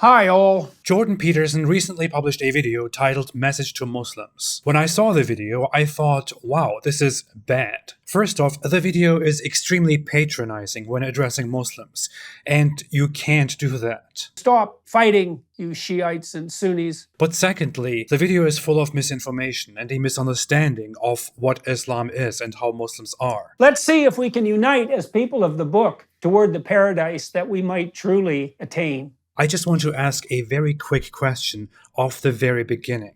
Hi all. Jordan Peterson recently published a video titled Message to Muslims. When I saw the video, I thought, wow, this is bad. First off, the video is extremely patronizing when addressing Muslims, and you can't do that. Stop fighting, you Shiites and Sunnis. But secondly, the video is full of misinformation and a misunderstanding of what Islam is and how Muslims are. Let's see if we can unite as people of the book toward the paradise that we might truly attain. I just want to ask a very quick question off the very beginning.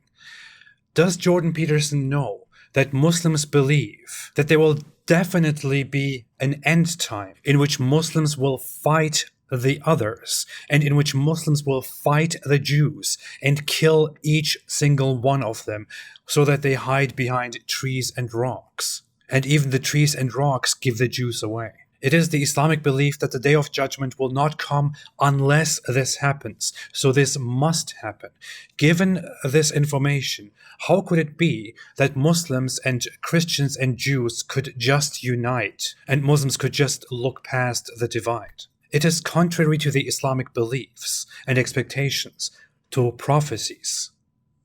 Does Jordan Peterson know that Muslims believe that there will definitely be an end time in which Muslims will fight the others and in which Muslims will fight the Jews and kill each single one of them so that they hide behind trees and rocks? And even the trees and rocks give the Jews away. It is the Islamic belief that the day of judgment will not come unless this happens. So this must happen. Given this information, how could it be that Muslims and Christians and Jews could just unite and Muslims could just look past the divide? It is contrary to the Islamic beliefs and expectations, to prophecies.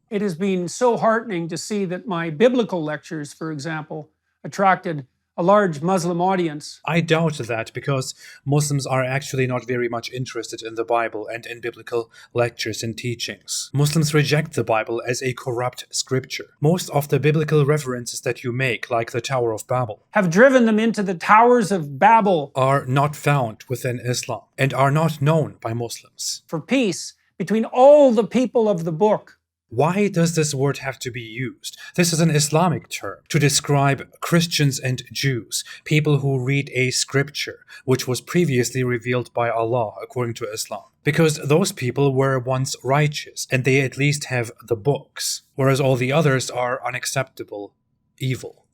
It has been so heartening to see that my biblical lectures, for example, attracted a large Muslim audience. I doubt that because Muslims are actually not very much interested in the Bible and in biblical lectures and teachings. Muslims reject the Bible as a corrupt scripture. Most of the biblical references that you make, like the Tower of Babel, have driven them into the towers of Babel, are not found within Islam and are not known by Muslims. For peace between all the people of the book. Why does this word have to be used? This is an Islamic term to describe Christians and Jews, people who read a scripture which was previously revealed by Allah according to Islam. Because those people were once righteous and they at least have the books, whereas all the others are unacceptable, evil,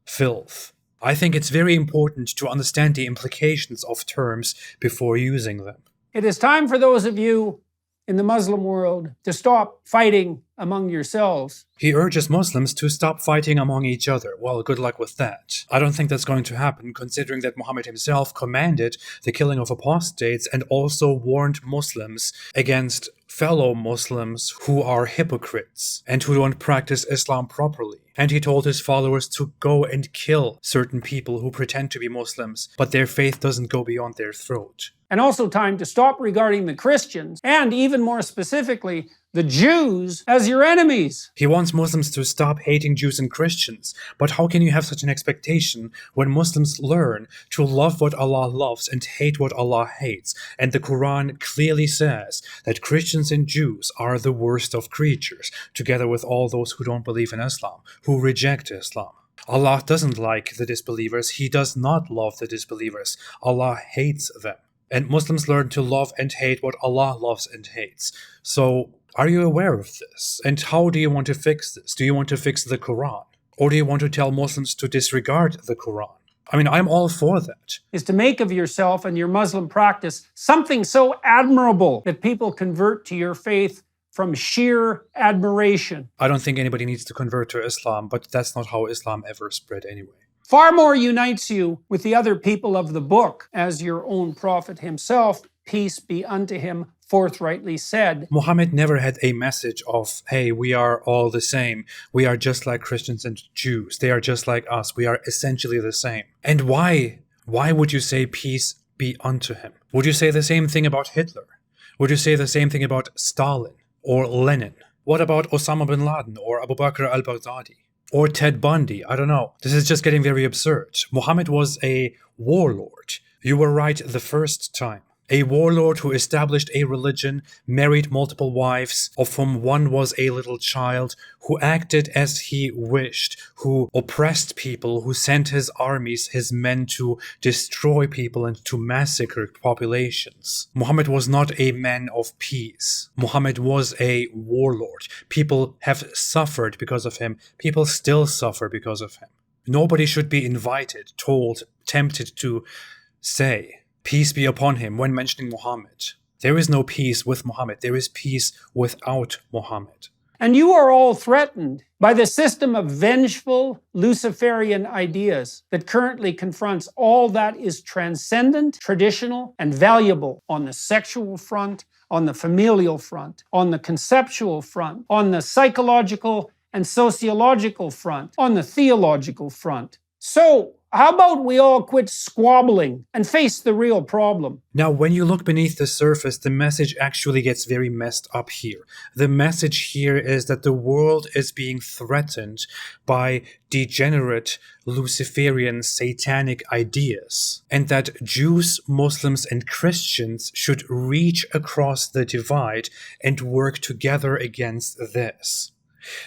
filth. I think it's very important to understand the implications of terms before using them. It is time for those of you in the Muslim world to stop fighting among yourselves. He urges Muslims to stop fighting among each other. Well, good luck with that. I don't think that's going to happen, considering that Muhammad himself commanded the killing of apostates and also warned Muslims against fellow Muslims who are hypocrites and who don't practice Islam properly. And he told his followers to go and kill certain people who pretend to be Muslims, but their faith doesn't go beyond their throat. And also time to stop regarding the Christians, and even more specifically, the Jews, as your enemies. He wants Muslims to stop hating Jews and Christians. But how can you have such an expectation when Muslims learn to love what Allah loves and hate what Allah hates? And the Quran clearly says that Christians and Jews are the worst of creatures, together with all those who don't believe in Islam, who reject Islam. Allah doesn't like the disbelievers. He does not love the disbelievers. Allah hates them. And Muslims learn to love and hate what Allah loves and hates. So, are you aware of this? And how do you want to fix this? Do you want to fix the Quran? Or do you want to tell Muslims to disregard the Quran? I mean, I'm all for that. Is to make of yourself and your Muslim practice something so admirable that people convert to your faith from sheer admiration. I don't think anybody needs to convert to Islam, but that's not how Islam ever spread anyway. Far more unites you with the other people of the book, as your own prophet himself, peace be unto him, forthrightly said. Muhammad never had a message of, hey, we are all the same. We are just like Christians and Jews. They are just like us. We are essentially the same. And why? Why would you say peace be unto him? Would you say the same thing about Hitler? Would you say the same thing about Stalin or Lenin? What about Osama bin Laden or Abu Bakr al-Baghdadi? Or Ted Bundy, I don't know. This is just getting very absurd. Muhammad was a warlord. You were right the first time. A warlord who established a religion, married multiple wives, of whom one was a little child, who acted as he wished, who oppressed people, who sent his armies, his men to destroy people and to massacre populations. Muhammad was not a man of peace. Muhammad was a warlord. People have suffered because of him. People still suffer because of him. Nobody should be invited, told, tempted to say, peace be upon him when mentioning Muhammad. There is no peace with Muhammad. There is peace without Muhammad. And you are all threatened by the system of vengeful Luciferian ideas that currently confronts all that is transcendent, traditional, and valuable on the sexual front, on the familial front, on the conceptual front, on the psychological and sociological front, on the theological front. So, how about we all quit squabbling and face the real problem? Now, when you look beneath the surface, the message actually gets very messed up here. The message here is that the world is being threatened by degenerate, Luciferian, satanic ideas, and that Jews, Muslims, and Christians should reach across the divide and work together against this.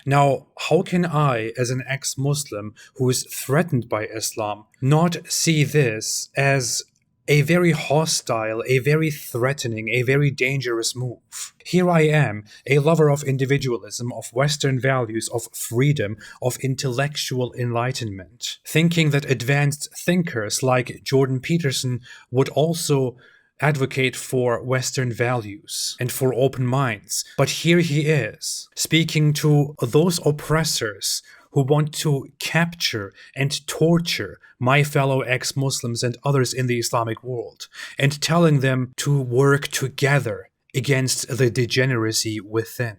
Now, how can I, as an ex-Muslim who is threatened by Islam, not see this as a very hostile, a very threatening, a very dangerous move? Here I am, a lover of individualism, of Western values, of freedom, of intellectual enlightenment, thinking that advanced thinkers like Jordan Peterson would also advocate for Western values and for open minds. But here he is, speaking to those oppressors who want to capture and torture my fellow ex-Muslims and others in the Islamic world, and telling them to work together against the degeneracy within.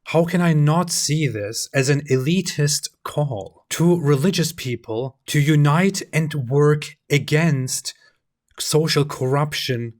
How can I not see this as an elitist call to religious people to unite and work against social corruption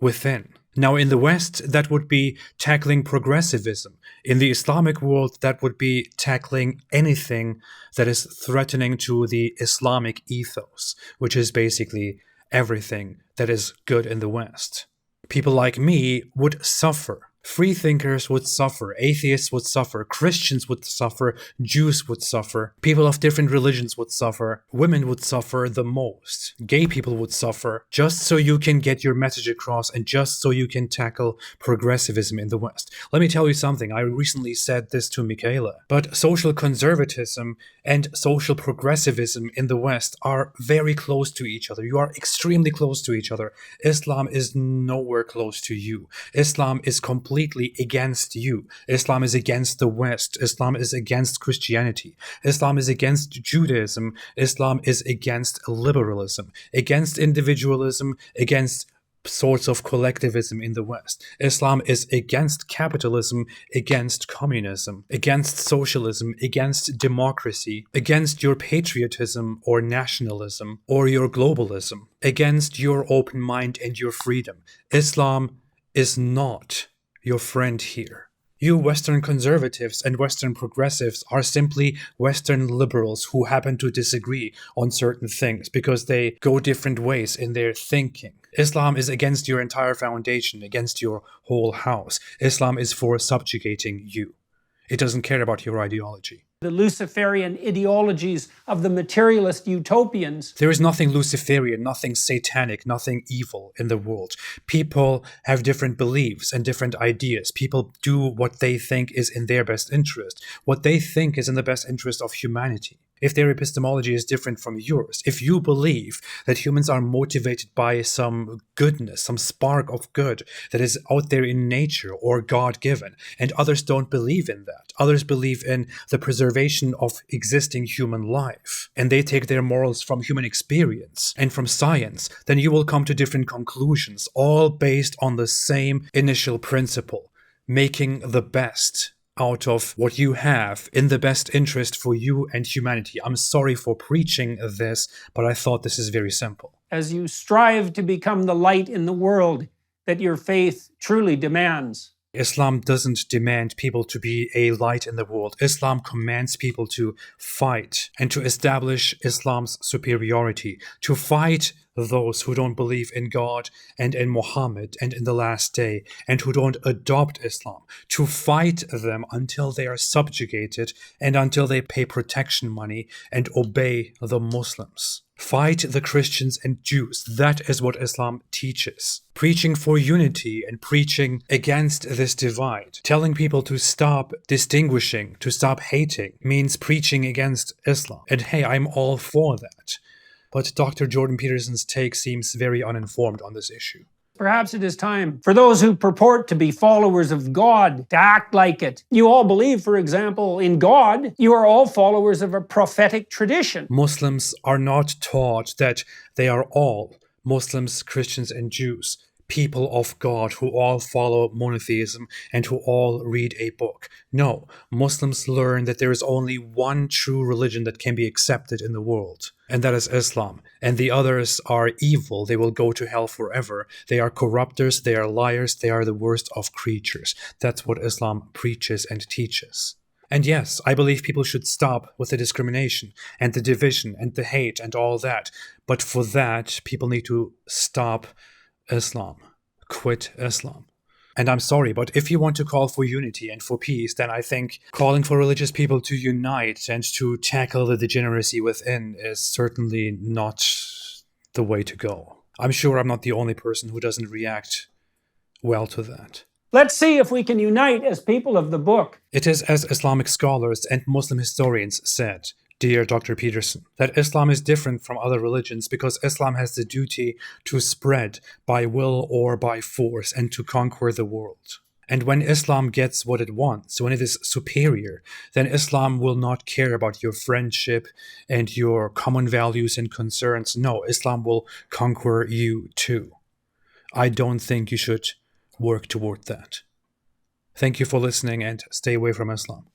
within? Now, in the West, that would be tackling progressivism. In the Islamic world, that would be tackling anything that is threatening to the Islamic ethos, which is basically everything that is good in the West. People like me would suffer. Free thinkers would suffer, atheists would suffer, Christians would suffer, Jews would suffer, people of different religions would suffer, women would suffer the most, gay people would suffer, just so you can get your message across and just so you can tackle progressivism in the West. Let me tell you something, I recently said this to Michaela, but social conservatism and social progressivism in the West are very close to each other. You are extremely close to each other. Islam is nowhere close to you. Islam is completely against you. Islam is against the West. Islam is against Christianity. Islam is against Judaism. Islam is against liberalism, against individualism, against sorts of collectivism in the West. Islam is against capitalism, against communism, against socialism, against democracy, against your patriotism or nationalism or your globalism, against your open mind and your freedom. Islam is not your friend here. You Western conservatives and Western progressives are simply Western liberals who happen to disagree on certain things because they go different ways in their thinking. Islam is against your entire foundation, against your whole house. Islam is for subjugating you. It doesn't care about your ideology. The Luciferian ideologies of the materialist utopians. There is nothing Luciferian, nothing satanic, nothing evil in the world. People have different beliefs and different ideas. People do what they think is in their best interest, what they think is in the best interest of humanity. If their epistemology is different from yours, if you believe that humans are motivated by some goodness, some spark of good that is out there in nature or God-given, and others don't believe in that, others believe in the preservation of existing human life, and they take their morals from human experience and from science, then you will come to different conclusions, all based on the same initial principle, making the best out of what you have in the best interest for you and humanity. I'm sorry for preaching this, but I thought this is very simple. As you strive to become the light in the world that your faith truly demands. Islam doesn't demand people to be a light in the world. Islam commands people to fight and to establish Islam's superiority, to fight those who don't believe in God and in Muhammad and in the last day and who don't adopt Islam, to fight them until they are subjugated and until they pay protection money and obey the Muslims. Fight the Christians and Jews. That is what Islam teaches. Preaching for unity and preaching against this divide, telling people to stop distinguishing, to stop hating, means preaching against Islam. And hey, I'm all for that. But Dr. Jordan Peterson's take seems very uninformed on this issue. Perhaps it is time for those who purport to be followers of God to act like it. You all believe, for example, in God. You are all followers of a prophetic tradition. Muslims are not taught that they are all Muslims, Christians, and Jews. people of God who all follow monotheism and who all read a book. No, Muslims learn that there is only one true religion that can be accepted in the world, and that is Islam. And the others are evil. They will go to hell forever. They are corrupters. They are liars. They are the worst of creatures. That's what Islam preaches and teaches. And yes, I believe people should stop with the discrimination and the division and the hate and all that. But for that, people need to stop Islam. Quit Islam. And I'm sorry, but if you want to call for unity and for peace, then I think calling for religious people to unite and to tackle the degeneracy within is certainly not the way to go. I'm sure I'm not the only person who doesn't react well to that. Let's see if we can unite as people of the book. It is as Islamic scholars and Muslim historians said, dear Dr. Peterson, that Islam is different from other religions because Islam has the duty to spread by will or by force and to conquer the world. And when Islam gets what it wants, when it is superior, then Islam will not care about your friendship and your common values and concerns. No, Islam will conquer you too. I don't think you should work toward that. Thank you for listening and stay away from Islam.